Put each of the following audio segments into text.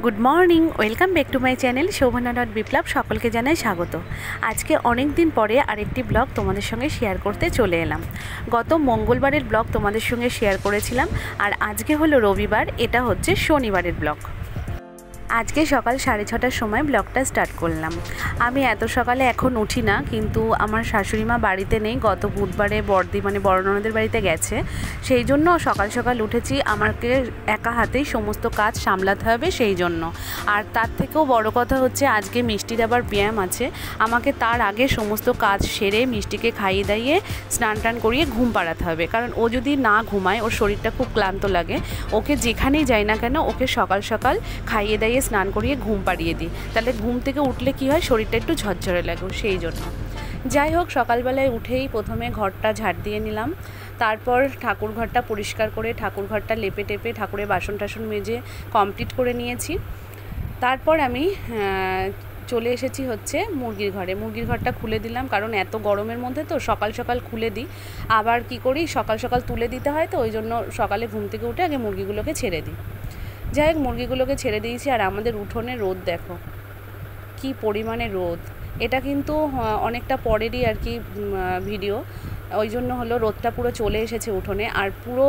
Good morning, welcome back to my channel Shobhana dot Biplab. সকলকে জানাই স্বাগত। আজকে অনেক দিন পরে আরেকটি ব্লগ তোমাদের সঙ্গে শেয়ার করতে চলে এলাম। গত মঙ্গলবারের ব্লগ তোমাদের সঙ্গে শেয়ার করেছিলাম, আর আজকে হলো রবিবার, এটা হচ্ছে শনিবারের ব্লগ। আজকে সকাল 6:30টার সময় ব্লগটা স্টার্ট করলাম। আমি এত সকালে এখন উঠি না, কিন্তু আমার শাশুড়ি মা বাড়িতে নেই, গত বুধবারে বড়দি বড় ননদের বাড়িতে গেছে, সেই জন্য সকাল সকাল উঠেছি। আমাকে একা হাতেই সমস্ত কাজ সামলাতে হবে সেই জন্য। আর তার থেকেও বড় কথা হচ্ছে আজকে মিষ্টির আবার ব্যায়াম আছে। আমাকে তার আগে সমস্ত কাজ সেরে মিষ্টিকে খাইয়ে দাইয়ে স্নান টান করিয়ে ঘুম পাড়াতে হবে, কারণ ও যদি না ঘুমায় ওর শরীরটা খুব ক্লান্ত লাগে। ওকে যেখানেই যাই না কেন ওকে সকাল সকাল খাইয়ে দাইয়ে স্নান করিয়ে ঘুম পাড়িয়ে দিই, তাহলে ঘুম থেকে উঠলে কি হয়, শরীরটা একটু ঝরঝরে লাগে, সেই জন্য। যাই হোক, সকালবেলায় উঠেই প্রথমে ঘরটা ঝাড় দিয়ে নিলাম, তারপর ঠাকুর ঘরটা পরিষ্কার করে ঠাকুর ঘরটা লেপে টেপে ঠাকুরের বাসন টাসন মেজে কমপ্লিট করে নিয়েছি। তারপর আমি চলে এসেছি হচ্ছে মুরগির ঘরে। মুরগির ঘরটা খুলে দিলাম, কারণ এত গরমের মধ্যে তো সকাল সকাল খুলে দিই, আবার কি করি সকাল সকাল তুলে দিতে হয়, তো ওই জন্য সকালে ঘুম থেকে উঠে আগে মুরগিগুলোকে ছেড়ে দিই। যাই হোক, মুরগিগুলোকে ছেড়ে দিয়েছি। আর আমাদের উঠোনে রোদ দেখো কি পরিমাণে রোদ। এটা কিন্তু অনেকটা পরেরই আর কি ভিডিও, ওই জন্য হলো রোদটা পুরো চলে এসেছে উঠোনে। আর পুরো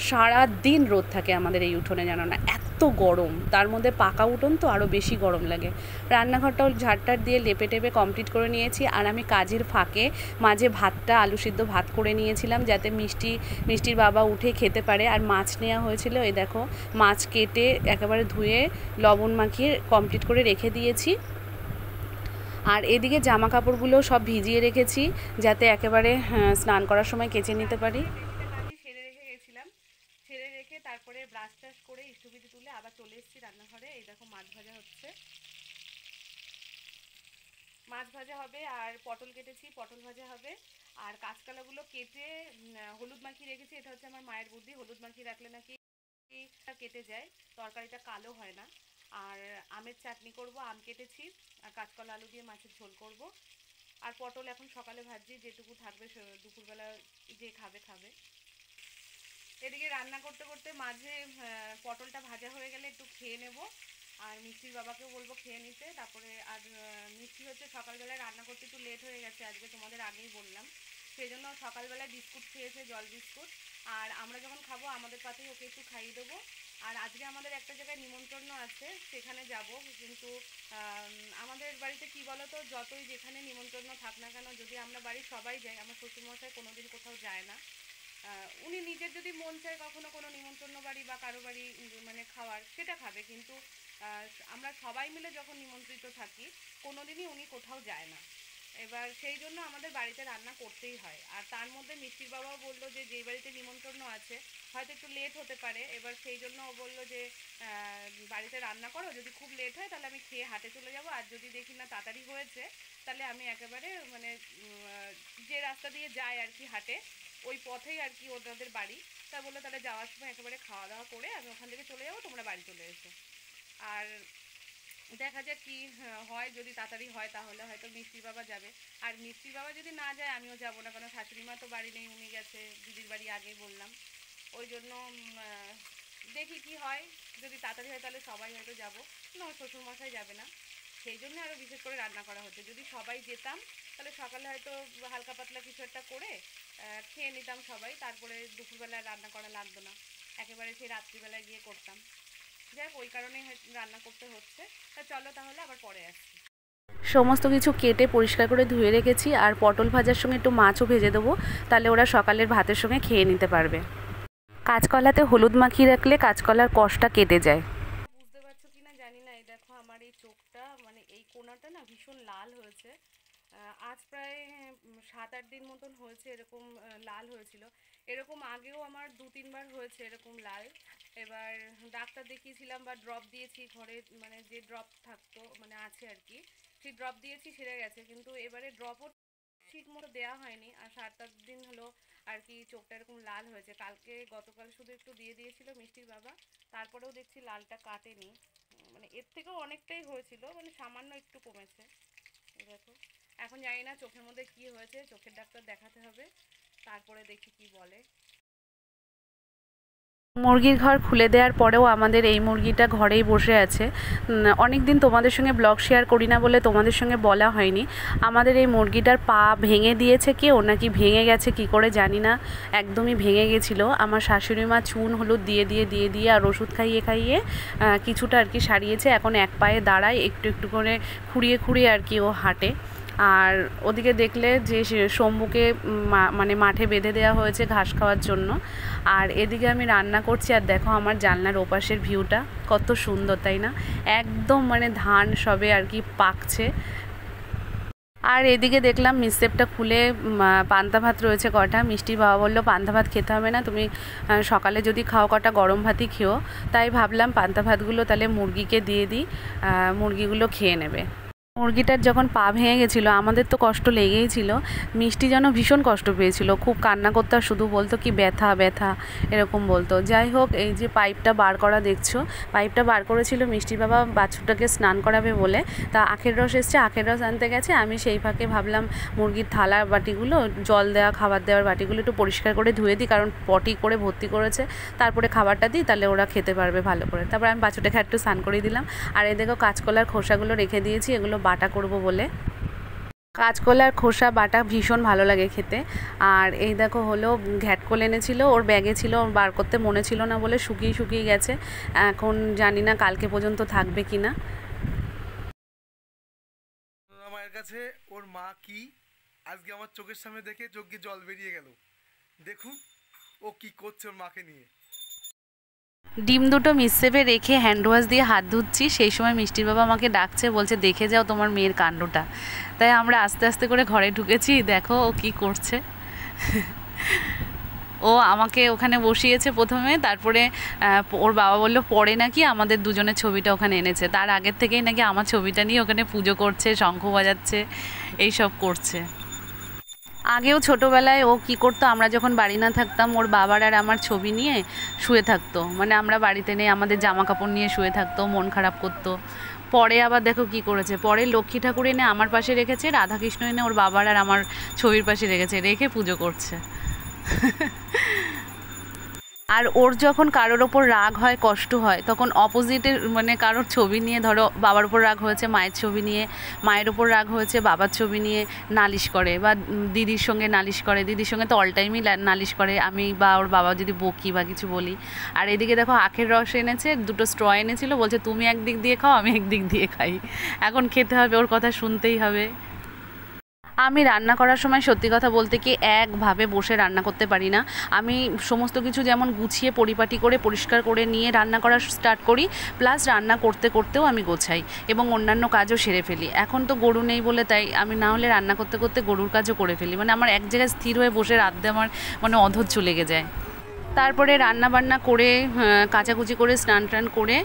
সারা দিন রোদ থাকে আমাদের এই উঠোনে, জানো না, এত গরম। তার মধ্যে পাকা উঠোন তো আরও বেশি গরম লাগে। রান্নাঘরটাও ঝাড়টার দিয়ে লেপে টেপে কমপ্লিট করে নিয়েছি। আর আমি কাজের ফাঁকে মাঝে ভাতটা আলু সিদ্ধ ভাত করে নিয়েছিলাম, যাতে মিষ্টির বাবা উঠে খেতে পারে। আর মাছ নেওয়া হয়েছিল, এই দেখো মাছ কেটে একেবারে ধুয়ে লবণ মাখিয়ে কমপ্লিট করে রেখে দিয়েছি। আর এদিকে জামা কাপড়গুলো সব ভিজিয়ে রেখেছি, যাতে একেবারে স্নান করার সময় কেচে নিতে পারি। আমি সেরে রেখে গেছিলাম, সেরে রেখে তারপরে ব্রাশ টাশ করে ইষ্টবিধি তুলে আবার চলে এসেছি রান্নাঘরে। এই দেখো মাছ ভাজা হচ্ছে, মাছ ভাজা হবে। আর পটল কেটেছি, পটল ভাজা হবে। আর কাঁচকলাগুলো কেটে হলুদ মাখিয়ে রেখেছি। এটা হচ্ছে আমার মায়ের বুদ্ধি, হলুদ মাখিয়ে রাখলে নাকি কেটে যায়, তরকারিটা কালো হয় না। আর আমের চাটনি করব, আম কেটেছি। আর কাঁচকলা আলু দিয়ে মাছের ঝোল করব। আর পটল এখন সকালে ভাজি, যেটুকু থাকবে দুপুরবেলা যে খাবে। এদিকে রান্না করতে করতে মাঝে পটলটা ভাজা হয়ে গেলে একটু খেয়ে নেব। আর মিষ্টির বাবাকেও বলবো খেয়ে নিতে। তারপরে আর মিষ্টি হচ্ছে সকালবেলায় রান্না করতে একটু লেট হয়ে গেছে আজকে, তোমাদের আগেই বললাম, সেই জন্য সকালবেলায় বিস্কুট খেয়েছে, জল বিস্কুট। আর আমরা যখন খাবো আমাদের পাতেই ওকে একটু খাইয়ে দেবো। আর আজকে আমাদের একটা জায়গায় নিমন্ত্রণ আছে, সেখানে যাব। কিন্তু আমাদের বাড়িতে কি বলো তো, যতই যেখানে নিমন্ত্রণ থাক না কেন, যদি আমরা বাড়ির সবাই যাই, আমার শ্বশুরমশাই কোনোদিন কোথাও যায় না। উনি নিজের যদি মন চায় কখনো কোনো নিমন্ত্রণ বাড়ি বা কারো বাড়ি মানে খাওয়ার, সেটা খাবে, কিন্তু আমরা সবাই মিলে যখন নিমন্ত্রিত থাকি কোনোদিনই উনি কোথাও যায় না। এবার সেই জন্য আমাদের বাড়িতে রান্না করতেই হয়। আর তার মধ্যে মিষ্টির বাবাও বললো যে যেই বাড়িতে নিমন্ত্রণ আছে হয়তো একটু লেট হতে পারে, এবার সেই জন্য ও বললো যে বাড়িতে রান্না করো, যদি খুব লেট হয় তাহলে আমি খেয়ে হাটে চলে যাব। আর যদি দেখি না তাড়াতাড়ি হয়েছে, তাহলে আমি একেবারে মানে যে রাস্তা দিয়ে যাই আর কি হাটে, ওই পথেই আর কি ওদের বাড়ি, তা বললো তাহলে যাওয়ার সময় একেবারে খাওয়া দাওয়া করে আমি ওখান থেকে চলে যাবো, তোমরা বাড়ি চলে এসো। আর দেখা যাক কি হয়, যদি তাড়াতাড়ি হয় তাহলে হয়তো মিষ্টির বাবা যাবে। আর মিষ্টির বাবা যদি না যায় আমিও যাবো না, কারণ শাশুড়ি মা তো বাড়ি নেই, উনি গেছে দিদির বাড়ি, আগেই বললাম। ওই জন্য দেখি কি হয়, যদি তাড়াতাড়ি হয় তাহলে সবাই হয়তো যাবো, না শ্বশুরমশাই যাবে না। সেই জন্য আরও বিশেষ করে রান্না করা হচ্ছে। যদি সবাই যেতাম তাহলে সকালে হয়তো হালকা পাতলা কিছু একটা করে খেয়ে নিতাম সবাই, তারপরে দুপুরবেলায় রান্না করা লাগতো না, একেবারে সেই রাত্রিবেলায় গিয়ে করতাম। যাই হোক, ওই কারণেই রান্না করতে হচ্ছে। তা চলো তাহলে আবার পরে আসছি। সমস্ত কিছু কেটে পরিষ্কার করে ধুয়ে রেখেছি। আর পটল ভাজার সঙ্গে একটু মাছও ভেজে দেবো, তাহলে ওরা সকালের ভাতের সঙ্গে খেয়ে নিতে পারবে। কাঁচকলাতে হলুদ মাখিয়ে রাখলে কাঁচকলার কষটা কেটে যায়। বুঝতে পারছো কিনা জানি না, এই দেখো আমার এই চোখটা মানে এই কোণাটা না ভীষণ লাল হয়েছে। আজ প্রায় 7-8 দিন মতন হয়েছে এরকম লাল হয়েছিল। এরকম আগেও আমার 2-3 বার হয়েছে এরকম লাল। এবার ডাক্তার দেখিয়েছিলাম বা ড্রপ দিয়েছি ঘরে, মানে যে ড্রপ থাকতো মানে আছে আর কি, সেই ড্রপ দিয়েছি, সেরে গেছে। কিন্তু এবারে ড্রপও ঠিক মতো দেওয়া হয়নি। আর 7-8 দিন হলো আর কি চোখটা এরকম লাল হয়েছে। গতকাল শুধু একটু দিয়ে দিয়েছিল মিষ্টির বাবা, তারপরেও দেখছি লালটা কাটেনি। মানে এর থেকেও অনেকটাই হয়েছিল, মানে সামান্য একটু কমেছে। দেখো, এখন জানি না চোখের মধ্যে কি হয়েছে, চোখের ডাক্তার দেখাতে হবে, তারপরে দেখি কি বলে। মুরগির ঘর খুলে দেওয়ার পরেও আমাদের এই মুরগিটা ঘরেই বসে আছে। অনেক দিন তোমাদের সঙ্গে ব্লগ শেয়ার করি না বলে তোমাদের সঙ্গে বলা হয়নি। আমাদের এই মুরগিটার পা ভেঙে দিয়েছে কেউ, নাকি ভেঙে গেছে কি করে জানি না, একদমই ভেঙে গেছিলো। আমার শাশুড়ি মা চুন হলুদ দিয়ে দিয়ে আর ওষুধ খাইয়ে খাইয়ে কিছুটা আর কি সারিয়েছে। এখন এক পায়ে দাঁড়ায়, একটু একটু করে খুঁড়িয়ে আর কি ও হাঁটে। আর ওদিকে দেখলে যে শম্ভুকে মানে মাঠে বেঁধে দেওয়া হয়েছে ঘাস খাওয়ার জন্য। আর এদিকে আমি রান্না করছি, আর দেখো আমার জানলার ওপাশের ভিউটা কত সুন্দর, তাই না? একদম মানে ধান সবে আর কি পাকছে। আর এদিকে দেখলাম মিসেপটা খুলে পান্তা ভাত রয়েছে কটা। মিষ্টির বাবা বললো পান্তা ভাত খেতে হবে না, তুমি সকালে যদি খাও কটা গরম ভাতই খেও। তাই ভাবলাম পান্তা ভাতগুলো তাহলে মুরগিকে দিয়ে দিই, মুরগিগুলো খেয়ে নেবে। মুরগিটার যখন পা ভেঙে গেছিলো আমাদের তো কষ্ট লেগেই ছিল। মিষ্টি যেন ভীষণ কষ্ট পেয়েছিল, খুব কান্না করতে, আর শুধু বলতো কি ব্যথা ব্যথা এরকম বলতো। যাই হোক, এই যে পাইপটা বার করা দেখছো, পাইপটা বার করেছিল মিষ্টির বাবা বাছুরটাকে স্নান করাবে বলে। তা আখের রস এসছে, আখের রস আনতে গেছে। আমি সেই ফাঁকে ভাবলাম মুরগির থালা বাটিগুলো, জল দেওয়া খাবার দেওয়ার বাটিগুলো একটু পরিষ্কার করে ধুয়ে দিই, কারণ পটি করে ভর্তি করেছে। তারপরে খাবারটা দিই, তাহলে ওরা খেতে পারবে ভালো করে। তারপর আমি বাছুরটাকে একটু স্নান করে দিলাম। আর এই দেখো কাঁচকলার খোসাগুলো রেখে দিয়েছি, এগুলো বাটা করব বলে। কাঁচকলার খোসা বাটা ভীষণ ভালো লাগে খেতে। আর এই দেখো হলো ঘ্যাটকল এনেছিল, ওর ব্যাগে ছিল, ওর বার করতে মনে ছিল না বলে শুকিয়ে গেছে। এখন জানি না কালকে পর্যন্ত থাকবে কি না। মায়ের কাছে ওর মা কি আজকে আমার চোখের সামনে দেখে চোখে জল বেরিয়ে গেল। দেখুন ও কি করছে ওর মাকে নিয়ে। ডিম দুটো মিসসেপে রেখে হ্যান্ড ওয়াশ দিয়ে হাত ধুচ্ছি, সেই সময় মিষ্টির বাবা আমাকে ডাকছে, বলছে দেখে যাও তোমার মেয়ের কাণ্ডটা। তাই আমরা আস্তে আস্তে করে ঘরে ঢুকেছি। দেখো ও কি করছে। ও আমাকে ওখানে বসিয়েছে প্রথমে, তারপরে ওর বাবা বললো পরে নাকি আমাদের দুজনের ছবিটা ওখানে এনেছে। তার আগের থেকেই নাকি আমার ছবিটা নিয়ে ওখানে পুজো করছে, শঙ্খ বাজাচ্ছে, এইসব করছে। আগেও ছোটোবেলায় ও কি করতো, আমরা যখন বাড়ি না থাকতাম ওর বাবার আর আমার ছবি নিয়ে শুয়ে থাকতো। মানে আমরা বাড়িতে নেই, আমাদের জামা কাপড় নিয়ে শুয়ে থাকতো, মন খারাপ করতো। পরে আবার দেখো কি করেছে, পরে লক্ষ্মী ঠাকুর এনে আমার পাশে রেখেছে, রাধাকৃষ্ণ এনে ওর বাবার আর আমার ছবির পাশে রেখে পুজো করছে। আর ওর যখন কারোর ওপর রাগ হয়, কষ্ট হয়, তখন অপোজিটের মানে কারোর ছবি নিয়ে, ধরো বাবার ওপর রাগ হয়েছে মায়ের ছবি নিয়ে, মায়ের ওপর রাগ হয়েছে বাবার ছবি নিয়ে নালিশ করে, বা দিদির সঙ্গে নালিশ করে। দিদির সঙ্গে তো অল টাইমই নালিশ করে আমি বা ওর বাবা যদি বকি বা কিছু বলি। আর এদিকে দেখো আখের রস এনেছে, দুটো স্ট্র এনেছিল, বলছে তুমি একদিক দিয়ে খাও আমি একদিক দিয়ে খাই। এখন খেতে হবে, ওর কথা শুনতেই হবে। আমি রান্না করার সময় সত্যি কথা বলতে কি একভাবে বসে রান্না করতে পারি না। আমি সমস্ত কিছু যেমন গুছিয়ে পরিপাটি করে পরিষ্কার করে নিয়ে রান্না করা স্টার্ট করি, প্লাস রান্না করতে করতেও আমি গোছাই এবং অন্যান্য কাজও সেরে ফেলি। এখন তো গরু নেই বলে তাই আমি না হলে রান্না করতে করতে গরুর কাজও করে ফেলি। মানে আমার এক জায়গায় স্থির হয়ে বসে রাঁধতে আমার মানে অধৈর্য লেগে যায়। তারপরে রান্না বান্না করে কাচাকুচি করে স্নান টান করে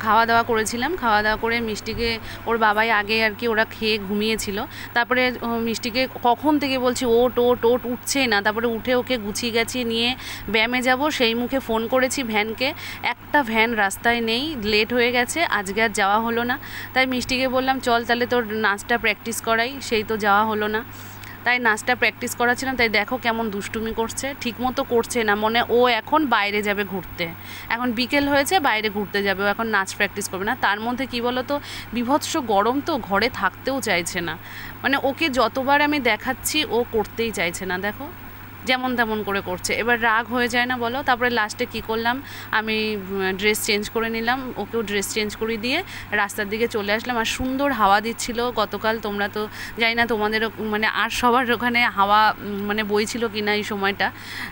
খাওয়া দাওয়া করেছিলাম। খাওয়া দাওয়া করে মিষ্টিকে ওর বাবাই আগে আর কি ওরা খেয়ে ঘুমিয়েছিল। তারপরে মিষ্টিকে কখন থেকে বলছি ওট ওট ওট, উঠছেই না। তারপরে উঠে ওকে গুছিয়ে গাছিয়ে নিয়ে ব্যায়ামে যাব, সেই মুখে ফোন করেছি ভ্যানকে। একটা ভ্যান রাস্তায় নেই, লেট হয়ে গেছে, আজকে আর যাওয়া হলো না। তাই মিষ্টিকে বললাম চল তাহলে তোর নাচটা প্র্যাকটিস করাই, সেই তো যাওয়া হলো না। তাই নাচটা প্র্যাকটিস করাচ্ছিলাম। তাই দেখো কেমন দুষ্টুমি করছে, ঠিকমতো করছে না। মনে ও এখন বাইরে যাবে ঘুরতে, এখন বিকেল হয়েছে, বাইরে ঘুরতে যাবে, ও এখন নাচ প্র্যাকটিস করবে না। তার মধ্যে কি বলো তো, বিভৎস গরম তো, ঘরে থাকতেও চাইছে না। মানে ওকে যতবার আমি দেখাচ্ছি ও করতেই চাইছে না। দেখো যেমন তেমন করে করছে, এবার রাগ হয়ে যায় না বলো। তারপরে লাস্টে কি করলাম, আমি ড্রেস চেঞ্জ করে নিলাম, ওকেও ড্রেস চেঞ্জ করে দিয়ে রাস্তার দিকে চলে আসলাম। আর সুন্দর হাওয়া দিচ্ছিল গতকাল, তোমরা তো জানি না তোমাদের মানে আর সবার ওখানে হাওয়া মানে বইছিল কি না এই সময়টা।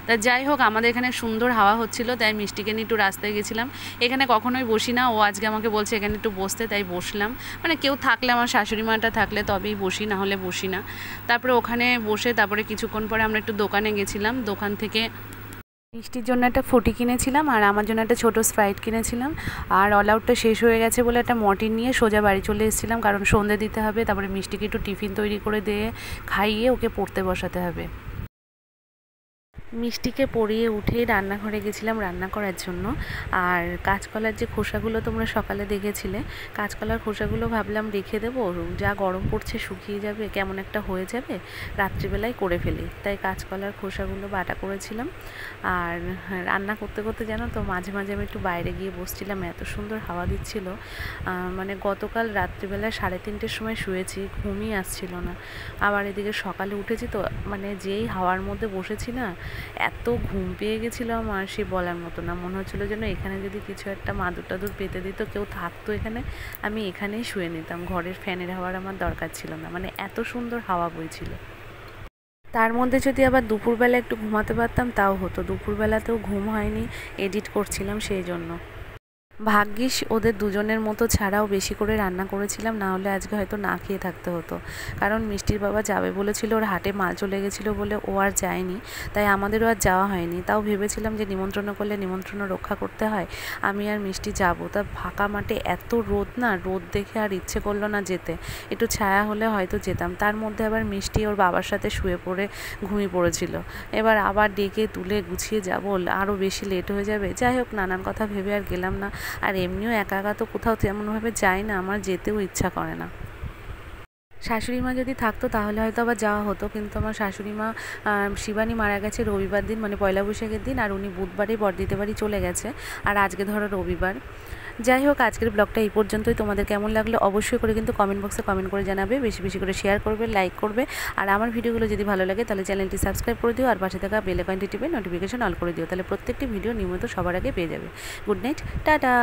তা যাই হোক আমাদের এখানে সুন্দর হাওয়া হচ্ছিল, তাই মিষ্টিকে নিয়ে একটু রাস্তায় গেছিলাম। এখানে কখনোই বসি না, ও আজকে আমাকে বলছে এখানে একটু বসতে, তাই বসলাম। মানে কেউ থাকলে, আমার শাশুড়ি মাটা থাকলে তবেই বসি, না হলে বসি না। তারপরে ওখানে বসে তারপরে কিছুক্ষণ পরে আমরা একটু দোকানে গেছিলাম। দোকান থেকে মিষ্টির জন্য একটা ফুটি কিনেছিলাম, আর আমার জন্য একটা ছোটো স্প্রাইট কিনেছিলাম। আর অল আউটটা শেষ হয়ে গেছে বলে একটা মর্টিন নিয়ে সোজা বাড়ি চলে এসেছিলাম, কারণ সন্ধে দিতে হবে। তারপরে মিষ্টিকে একটু টিফিন তৈরি করে দিয়ে খাইয়ে ওকে পড়তে বসাতে হবে। মিষ্টিকে পরিয়ে উঠেই রান্নাঘরে গেছিলাম রান্না করার জন্য। আর কাঁচকলার যে খোসাগুলো তোমরা সকালে দেখেছিলে, কাঁচকলার খোসাগুলো ভাবলাম রেখে দেবো, যা গরম পড়ছে শুকিয়ে যাবে, কেমন একটা হয়ে যাবে, রাত্রিবেলায় করে ফেলি। তাই কাঁচকলার খোসাগুলো বাটা করেছিলাম। আর রান্না করতে করতে জানো তো মাঝে মাঝে আমি একটু বাইরে গিয়ে বসছিলাম, এত সুন্দর হাওয়া দিচ্ছিল। মানে গতকাল রাত্রিবেলা 3:30-র সময় শুয়েছি, ঘুমই আসছিল না। আবার এদিকে সকালে উঠেছি তো মানে যেই হাওয়ার মধ্যে বসেছি না, এত ঘুম পেয়ে গেছিলো আমার, সে বলার মতো না। মনে হচ্ছিলো যেন এখানে যদি কিছু একটা মাদুর টাদুর পেতে দিত, কেউ থাকতো এখানে, আমি এখানেই শুয়ে নিতাম। ঘরের ফ্যানের হাওয়ার আমার দরকার ছিল না, মানে এত সুন্দর হাওয়া বইছিল। তার মধ্যে যদি আবার দুপুরবেলা একটু ঘুমাতে পারতাম তাও হতো। দুপুরবেলাতেও ঘুম হয়নি, এডিট করছিলাম সেই জন্য। ভাগ্যিস ওদের দুজনের মতো ছাড়াও বেশি করে রান্না করেছিলাম, না হলে আজকে হয়তো না খেয়ে থাকতে হতো। কারণ মিষ্টির বাবা যাবে বলেছিল, ওর হাটে মাল চলে গেছিলো বলে ও আর যায়নি, তাই আমাদেরও আর যাওয়া হয়নি। তাও ভেবেছিলাম যে নিমন্ত্রণ করলে নিমন্ত্রণ রক্ষা করতে হয়, আমি আর মিষ্টি যাব। তা ফাঁকা মাঠে এত রোদ না, রোদ দেখে আর ইচ্ছে করলো না যেতে। একটু ছায়া হলে হয়তো যেতাম। তার মধ্যে আবার মিষ্টি ওর বাবার সাথে শুয়ে পড়ে ঘুমিয়ে পড়েছিল। এবার আবার ডেকে তুলে গুছিয়ে যাব, আরও বেশি লেট হয়ে যাবে। যাই হোক, নানান কথা ভেবে আর গেলাম না। আর এমনিও একা একা তো কোথাও তেমনভাবে যাই না, আমার যেতেও ইচ্ছা করে না। শাশুড়ি মা যদি থাকতো তাহলে হয়তো আবার যাওয়া হতো, কিন্তু আমার শাশুড়ি মা শিবানী মারা গেছে রবিবার দিন, মানে পয়লা বৈশাখের দিন, আর উনি বুধবারে বড়দিতে বাড়ি চলে গেছে, আর আজকে ধরো রবিবার। যাই হোক, আজকের ব্লগটা এই পর্যন্তই। তোমাদের কেমন লাগলো অবশ্যই করে কিন্তু কমেন্ট বক্সে কমেন্ট করে জানাবে, বেশি বেশি করে শেয়ার করবে, লাইক করবে। আর আমার ভিডিওগুলো যদি ভালো লাগে তাহলে চ্যানেলটি সাবস্ক্রাইব করে দিও, আর পাশে থাকা বেল আইকনটি টিপে নোটিফিকেশন অল করে দিও, তাহলে প্রত্যেকটি ভিডিও নিয়মিত সবার আগে পেয়ে যাবে। Good night, tata.